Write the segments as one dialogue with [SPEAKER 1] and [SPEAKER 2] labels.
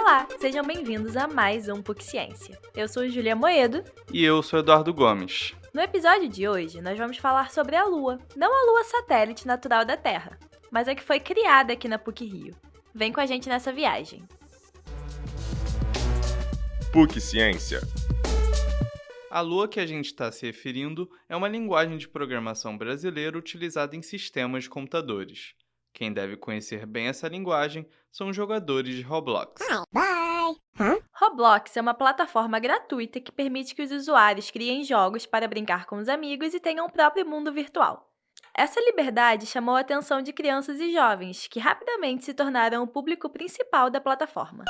[SPEAKER 1] Olá, sejam bem-vindos a mais um PUC Ciência. Eu sou Júlia Moedo.
[SPEAKER 2] E eu sou Eduardo Gomes.
[SPEAKER 1] No episódio de hoje, nós vamos falar sobre a Lua. Não a Lua satélite natural da Terra, mas a que foi criada aqui na PUC Rio. Vem com a gente nessa viagem.
[SPEAKER 3] PUC Ciência.
[SPEAKER 2] A Lua que a gente está se referindo é uma linguagem de programação brasileira utilizada em sistemas de computadores. Quem deve conhecer bem essa linguagem são os jogadores de Roblox.
[SPEAKER 1] Roblox é uma plataforma gratuita que permite que os usuários criem jogos para brincar com os amigos e tenham o próprio mundo virtual. Essa liberdade chamou a atenção de crianças e jovens, que rapidamente se tornaram o público principal da plataforma.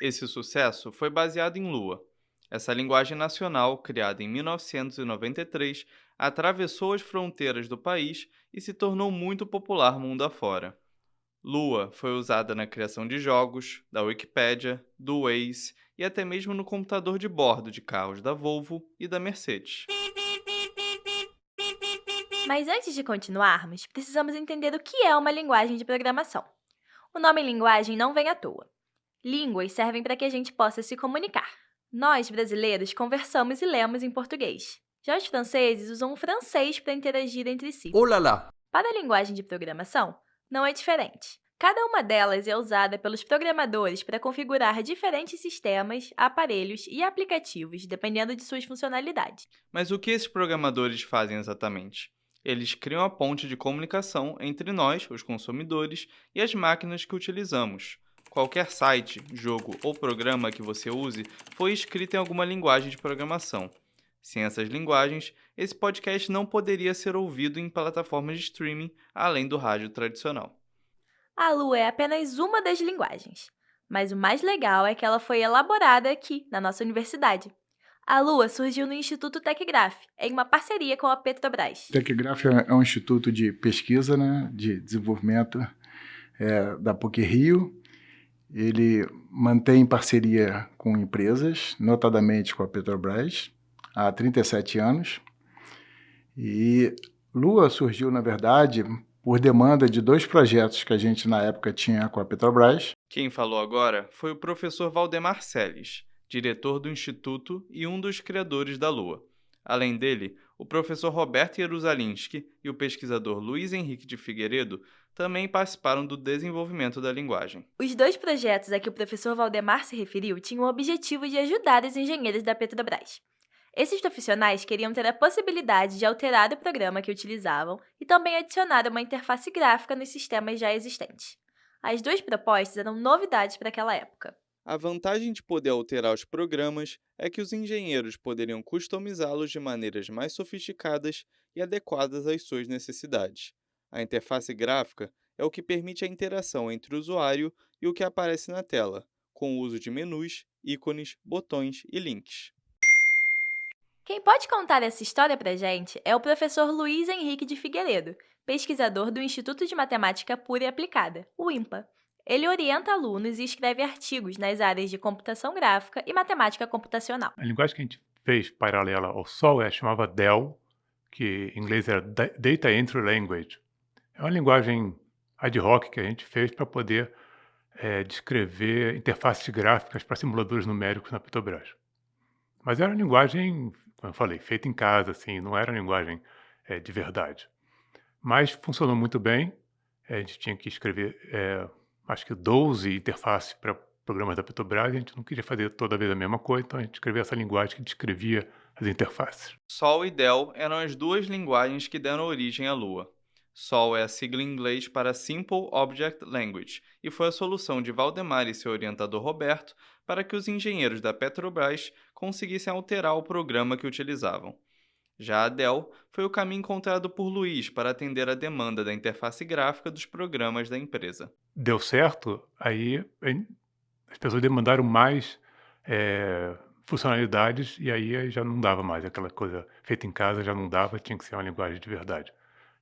[SPEAKER 2] Esse sucesso foi baseado em Lua. Essa linguagem nacional, criada em 1993, atravessou as fronteiras do país e se tornou muito popular mundo afora. Lua foi usada na criação de jogos, da Wikipédia, do Waze e até mesmo no computador de bordo de carros da Volvo e da Mercedes.
[SPEAKER 1] Mas antes de continuarmos, precisamos entender o que é uma linguagem de programação. O nome linguagem não vem à toa. Línguas servem para que a gente possa se comunicar. Nós, brasileiros, conversamos e lemos em português. Já os franceses usam o francês para interagir entre si.
[SPEAKER 3] Olá!
[SPEAKER 1] Para a linguagem de programação, não é diferente. Cada uma delas é usada pelos programadores para configurar diferentes sistemas, aparelhos e aplicativos, dependendo de suas funcionalidades.
[SPEAKER 2] Mas o que esses programadores fazem exatamente? Eles criam a ponte de comunicação entre nós, os consumidores, e as máquinas que utilizamos. Qualquer site, jogo ou programa que você use foi escrito em alguma linguagem de programação. Sem essas linguagens, esse podcast não poderia ser ouvido em plataformas de streaming, além do rádio tradicional.
[SPEAKER 1] A Lua é apenas uma das linguagens, mas o mais legal é que ela foi elaborada aqui, na nossa universidade. A Lua surgiu no Instituto Tecgraf, em uma parceria com a Petrobras.
[SPEAKER 4] O Tecgraf é um instituto de pesquisa, de desenvolvimento da PUC Rio. Ele mantém parceria com empresas, notadamente com a Petrobras, há 37 anos. E Lua surgiu, na verdade, por demanda de dois projetos que a gente, na época, tinha com a Petrobras.
[SPEAKER 2] Quem falou agora foi o professor Valdemar Selles, diretor do Instituto e um dos criadores da Lua. Além dele, o professor Roberto Jerusalinski e o pesquisador Luiz Henrique de Figueiredo também participaram do desenvolvimento da linguagem.
[SPEAKER 1] Os dois projetos a que o professor Valdemar se referiu tinham o objetivo de ajudar os engenheiros da Petrobras. Esses profissionais queriam ter a possibilidade de alterar o programa que utilizavam e também adicionar uma interface gráfica nos sistemas já existentes. As duas propostas eram novidades para aquela época.
[SPEAKER 2] A vantagem de poder alterar os programas é que os engenheiros poderiam customizá-los de maneiras mais sofisticadas e adequadas às suas necessidades. A interface gráfica é o que permite a interação entre o usuário e o que aparece na tela, com o uso de menus, ícones, botões e links.
[SPEAKER 1] Quem pode contar essa história pra gente é o professor Luiz Henrique de Figueiredo, pesquisador do Instituto de Matemática Pura e Aplicada, o IMPA. Ele orienta alunos e escreve artigos nas áreas de computação gráfica e matemática computacional.
[SPEAKER 5] A linguagem que a gente fez paralela ao Sol chamava DEL, que em inglês era Data Entry Language. É uma linguagem ad hoc que a gente fez para poder descrever interfaces gráficas para simuladores numéricos na Petrobras. Mas era uma linguagem, como eu falei, feita em casa, assim, não era uma linguagem de verdade. Mas funcionou muito bem. A gente tinha que escrever, acho que 12 interfaces para programas da Petrobras, e a gente não queria fazer toda vez a mesma coisa, então a gente escreveu essa linguagem que descrevia as interfaces.
[SPEAKER 2] Sol e DEL eram as duas linguagens que deram origem à Lua. Sol é a sigla em inglês para Simple Object Language e foi a solução de Valdemar e seu orientador Roberto para que os engenheiros da Petrobras conseguissem alterar o programa que utilizavam. Já a DEL foi o caminho encontrado por Luiz para atender a demanda da interface gráfica dos programas da empresa.
[SPEAKER 5] Deu certo, aí as pessoas demandaram mais funcionalidades e aí já não dava mais aquela coisa feita em casa, já não dava, tinha que ser uma linguagem de verdade.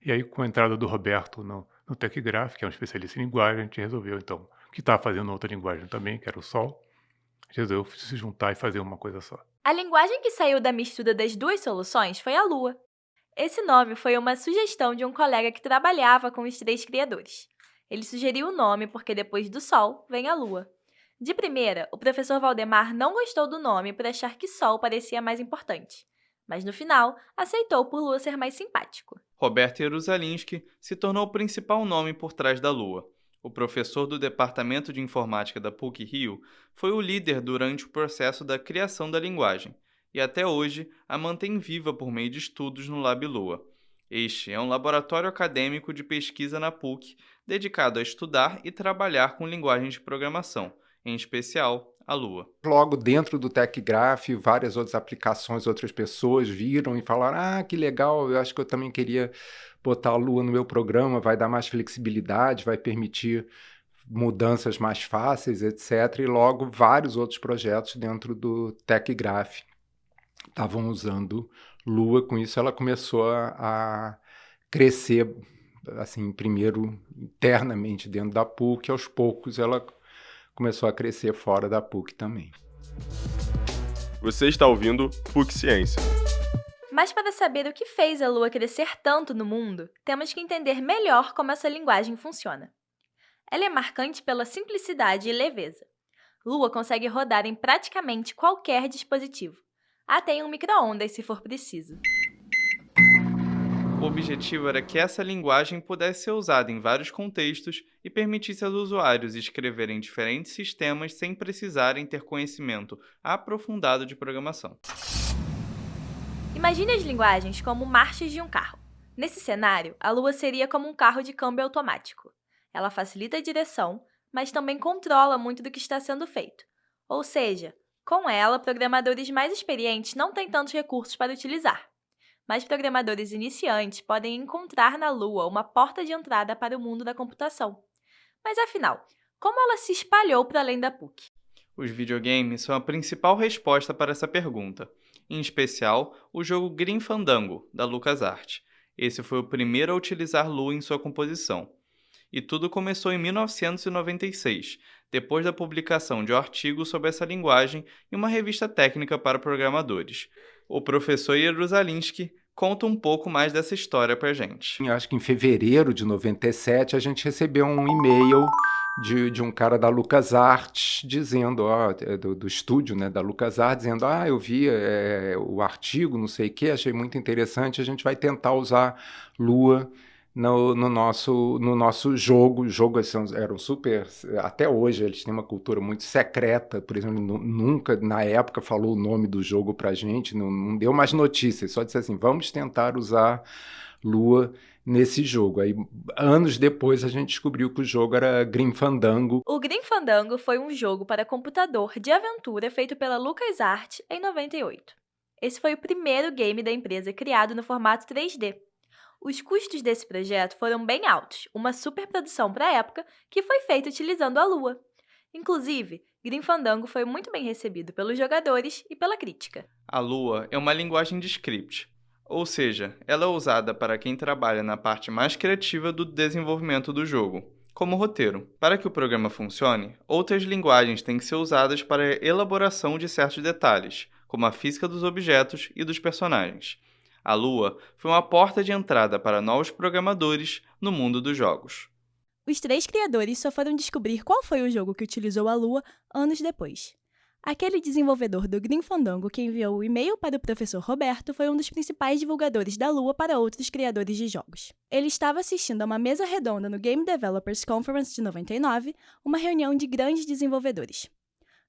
[SPEAKER 5] E aí, com a entrada do Roberto no Tecgraf, que é um especialista em linguagem, a gente resolveu, então, que estava fazendo outra linguagem também, que era o Sol, a gente resolveu se juntar e fazer uma coisa só.
[SPEAKER 1] A linguagem que saiu da mistura das duas soluções foi a Lua. Esse nome foi uma sugestão de um colega que trabalhava com os três criadores. Ele sugeriu o nome porque depois do Sol vem a Lua. De primeira, o professor Valdemar não gostou do nome por achar que Sol parecia mais importante, mas no final, aceitou por Lua ser mais simpático.
[SPEAKER 2] Roberto Jerusalinski se tornou o principal nome por trás da Lua. O professor do Departamento de Informática da PUC-Rio foi o líder durante o processo da criação da linguagem, e até hoje a mantém viva por meio de estudos no Lab Lua. Este é um laboratório acadêmico de pesquisa na PUC, dedicado a estudar e trabalhar com linguagens de programação, em especial a Lua.
[SPEAKER 6] Logo dentro do TechGraph, várias outras aplicações, outras pessoas viram e falaram: que legal, eu acho que eu também queria botar a Lua no meu programa, vai dar mais flexibilidade, vai permitir mudanças mais fáceis, etc. E logo vários outros projetos dentro do TechGraph estavam usando Lua. Com isso ela começou a crescer, assim, primeiro internamente dentro da PUC, aos poucos ela começou a crescer fora da PUC também.
[SPEAKER 3] Você está ouvindo PUC Ciência.
[SPEAKER 1] Mas para saber o que fez a Lua crescer tanto no mundo, temos que entender melhor como essa linguagem funciona. Ela é marcante pela simplicidade e leveza. Lua consegue rodar em praticamente qualquer dispositivo, até em um micro-ondas se for preciso.
[SPEAKER 2] O objetivo era que essa linguagem pudesse ser usada em vários contextos e permitisse aos usuários escreverem diferentes sistemas sem precisarem ter conhecimento aprofundado de programação.
[SPEAKER 1] Imagine as linguagens como marchas de um carro. Nesse cenário, a Lua seria como um carro de câmbio automático. Ela facilita a direção, mas também controla muito do que está sendo feito. Ou seja, com ela, programadores mais experientes não têm tantos recursos para utilizar. Mas programadores iniciantes podem encontrar na Lua uma porta de entrada para o mundo da computação. Mas afinal, como ela se espalhou para além da PUC?
[SPEAKER 2] Os videogames são a principal resposta para essa pergunta, em especial o jogo Grim Fandango, da LucasArts. Esse foi o primeiro a utilizar Lua em sua composição. E tudo começou em 1996, depois da publicação de um artigo sobre essa linguagem em uma revista técnica para programadores. O professor Jerusalinski conta um pouco mais dessa história pra gente.
[SPEAKER 6] Eu acho que em fevereiro de 97 a gente recebeu um e-mail de um cara da LucasArts dizendo, do estúdio, né, da LucasArts, dizendo: eu vi o artigo, não sei o que, achei muito interessante, a gente vai tentar usar Lua no nosso jogo. Os jogos eram super... Até hoje eles têm uma cultura muito secreta. Por exemplo, nunca, na época, falou o nome do jogo pra gente, não deu mais notícias, só disse assim: vamos tentar usar Lua nesse jogo. Aí, anos depois, a gente descobriu que o jogo era Grim Fandango.
[SPEAKER 1] O Grim Fandango foi um jogo para computador de aventura feito pela LucasArts em 98. Esse foi o primeiro game da empresa criado no formato 3D. Os custos desse projeto foram bem altos, uma superprodução para a época que foi feita utilizando a Lua. Inclusive, Grim Fandango foi muito bem recebido pelos jogadores e pela crítica.
[SPEAKER 2] A Lua é uma linguagem de script, ou seja, ela é usada para quem trabalha na parte mais criativa do desenvolvimento do jogo, como roteiro. Para que o programa funcione, outras linguagens têm que ser usadas para a elaboração de certos detalhes, como a física dos objetos e dos personagens. A Lua foi uma porta de entrada para novos programadores no mundo dos jogos.
[SPEAKER 7] Os 3 criadores só foram descobrir qual foi o jogo que utilizou a Lua anos depois. Aquele desenvolvedor do Grim Fandango que enviou o e-mail para o professor Roberto foi um dos principais divulgadores da Lua para outros criadores de jogos. Ele estava assistindo a uma mesa redonda no Game Developers Conference de 99, uma reunião de grandes desenvolvedores.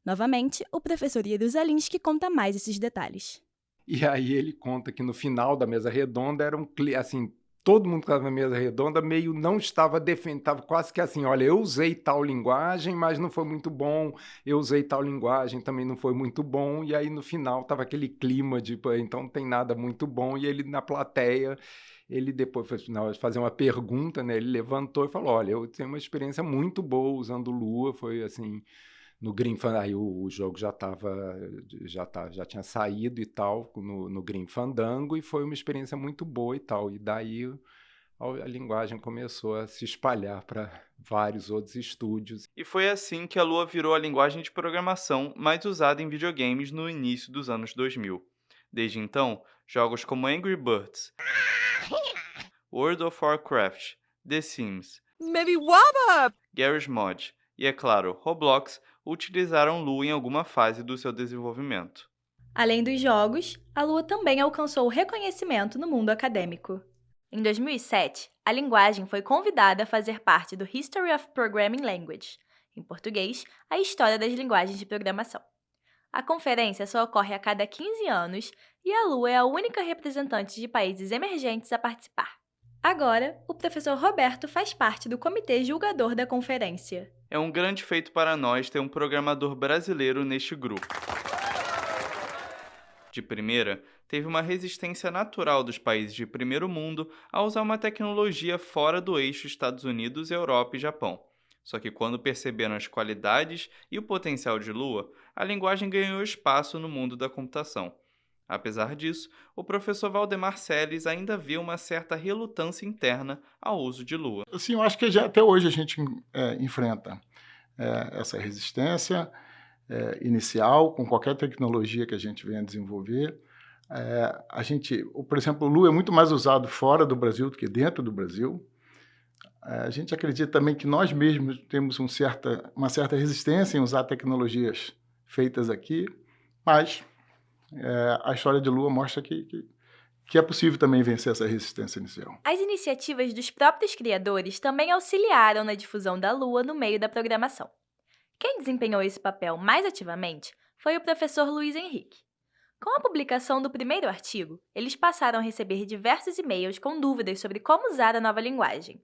[SPEAKER 7] Novamente, o professor Jerusalinski conta mais esses detalhes.
[SPEAKER 6] E aí ele conta que no final da mesa redonda era assim, todo mundo que estava na mesa redonda meio não estava defendendo, estava quase que assim: olha, eu usei tal linguagem, mas não foi muito bom, eu usei tal linguagem, também não foi muito bom, e aí no final estava aquele clima de, então não tem nada muito bom, e ele na plateia, ele depois foi fazer uma pergunta, né, ele levantou e falou: olha, eu tenho uma experiência muito boa usando Lua, foi assim... No Grim Fandango, aí o jogo já tinha saído e tal, no Grim Fandango, e foi uma experiência muito boa e tal. E daí a linguagem começou a se espalhar para vários outros estúdios.
[SPEAKER 2] E foi assim que a Lua virou a linguagem de programação mais usada em videogames no início dos anos 2000. Desde então, jogos como Angry Birds, World of Warcraft, The Sims,
[SPEAKER 8] Maybe Wabba!
[SPEAKER 2] Garry's Mod e, é claro, Roblox utilizaram Lua em alguma fase do seu desenvolvimento.
[SPEAKER 1] Além dos jogos, a Lua também alcançou reconhecimento no mundo acadêmico. Em 2007, a linguagem foi convidada a fazer parte do History of Programming Language, em português, a história das linguagens de programação. A conferência só ocorre a cada 15 anos e a Lua é a única representante de países emergentes a participar. Agora, o professor Roberto faz parte do comitê julgador da conferência.
[SPEAKER 2] É um grande feito para nós ter um programador brasileiro neste grupo. De primeira, teve uma resistência natural dos países de primeiro mundo a usar uma tecnologia fora do eixo Estados Unidos, Europa e Japão. Só que quando perceberam as qualidades e o potencial de Lua, a linguagem ganhou espaço no mundo da computação. Apesar disso, o professor Valdemar Selles ainda vê uma certa relutância interna ao uso de Lua.
[SPEAKER 4] Assim, eu acho que até hoje a gente enfrenta essa resistência inicial com qualquer tecnologia que a gente venha desenvolver. Por exemplo, o Lua é muito mais usado fora do Brasil do que dentro do Brasil. A gente acredita também que nós mesmos temos uma certa resistência em usar tecnologias feitas aqui, mas a história de Lua mostra que é possível também vencer essa resistência inicial.
[SPEAKER 1] As iniciativas dos próprios criadores também auxiliaram na difusão da Lua no meio da programação. Quem desempenhou esse papel mais ativamente foi o professor Luiz Henrique. Com a publicação do primeiro artigo, eles passaram a receber diversos e-mails com dúvidas sobre como usar a nova linguagem.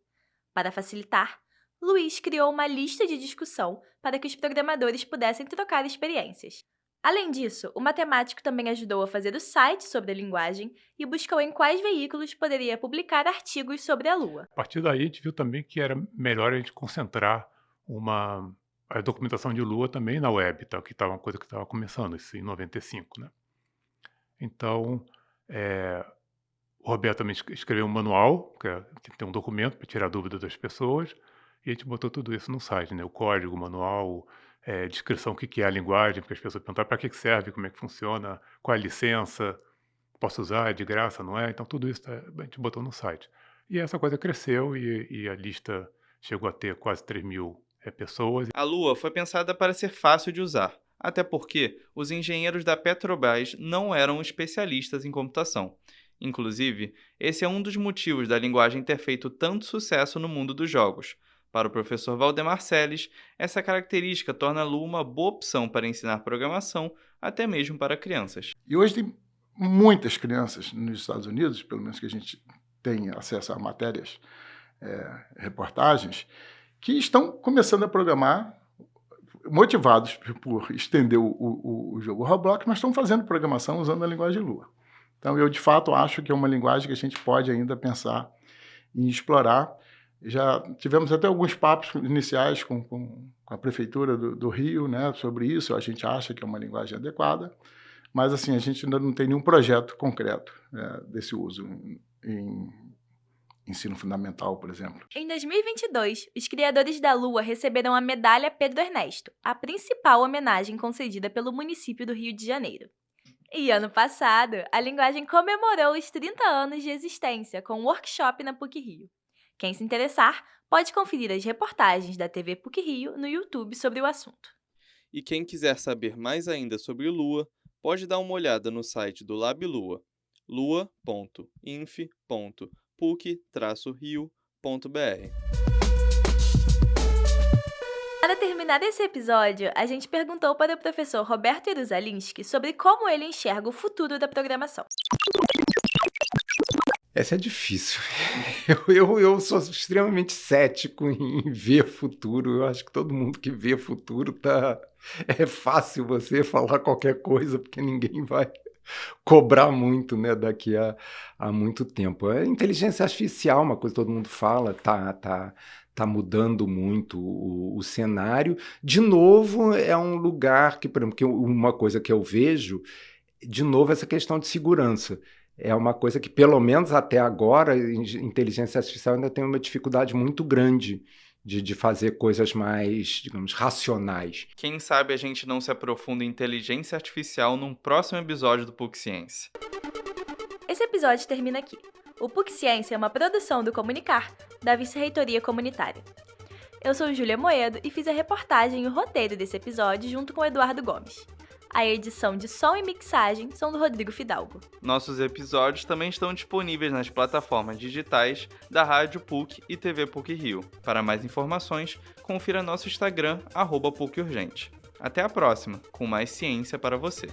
[SPEAKER 1] Para facilitar, Luiz criou uma lista de discussão para que os programadores pudessem trocar experiências. Além disso, o matemático também ajudou a fazer o site sobre a linguagem e buscou em quais veículos poderia publicar artigos sobre a Lua.
[SPEAKER 5] A partir daí, a gente viu também que era melhor a gente concentrar a documentação de Lua também na web, tá? Que estava uma coisa que estava começando, isso em 95, né? Então, o Roberto também escreveu um manual, que tem um documento para tirar dúvida das pessoas, e a gente botou tudo isso no site, né? O código, o manual, descrição, o que é a linguagem, porque as pessoas perguntaram para que serve, como é que funciona, qual é a licença, posso usar, é de graça, não é? Então, tudo isso a gente botou no site. E essa coisa cresceu e a lista chegou a ter quase 3.000 pessoas.
[SPEAKER 2] A Lua foi pensada para ser fácil de usar, até porque os engenheiros da Petrobras não eram especialistas em computação. Inclusive, esse é um dos motivos da linguagem ter feito tanto sucesso no mundo dos jogos. Para o professor Valdemar Selles, essa característica torna a Lua uma boa opção para ensinar programação, até mesmo para crianças.
[SPEAKER 4] E hoje tem muitas crianças nos Estados Unidos, pelo menos que a gente tem acesso a matérias, reportagens, que estão começando a programar, motivados por estender o jogo Roblox, mas estão fazendo programação usando a linguagem Lua. Então, eu, de fato, acho que é uma linguagem que a gente pode ainda pensar em explorar. Já tivemos até alguns papos iniciais com a Prefeitura do Rio, né, sobre isso. A gente acha que é uma linguagem adequada, mas assim, a gente ainda não tem nenhum projeto concreto desse uso em ensino fundamental, por exemplo.
[SPEAKER 1] Em 2022, os criadores da Lua receberam a Medalha Pedro Ernesto, a principal homenagem concedida pelo município do Rio de Janeiro. E ano passado, a linguagem comemorou os 30 anos de existência com um workshop na PUC-Rio. Quem se interessar, pode conferir as reportagens da TV PUC-Rio no YouTube sobre o assunto.
[SPEAKER 2] E quem quiser saber mais ainda sobre Lua, pode dar uma olhada no site do LabLua, lua.inf.puc-rio.br.
[SPEAKER 1] Para terminar esse episódio, a gente perguntou para o professor Roberto Jerusalinski sobre como ele enxerga o futuro da programação.
[SPEAKER 6] Essa é difícil. Eu sou extremamente cético em ver futuro. Eu acho que todo mundo que vê futuro é fácil você falar qualquer coisa, porque ninguém vai cobrar muito, né, daqui a muito tempo. A inteligência artificial, uma coisa que todo mundo fala, tá mudando muito o cenário. De novo, é um lugar que, por exemplo, uma coisa que eu vejo, de novo, essa questão de segurança. É uma coisa que, pelo menos até agora, a inteligência artificial ainda tem uma dificuldade muito grande de fazer coisas mais, digamos, racionais.
[SPEAKER 2] Quem sabe a gente não se aprofunda em inteligência artificial num próximo episódio do PUC Ciência.
[SPEAKER 1] Esse episódio termina aqui. O PUC Ciência é uma produção do Comunicar, da Vice-Reitoria Comunitária. Eu sou Júlia Moedo e fiz a reportagem e o roteiro desse episódio junto com o Eduardo Gomes. A edição de som e mixagem são do Rodrigo Fidalgo.
[SPEAKER 2] Nossos episódios também estão disponíveis nas plataformas digitais da Rádio PUC e TV PUC Rio. Para mais informações, confira nosso Instagram, @PUCUrgente. Até a próxima, com mais ciência para você.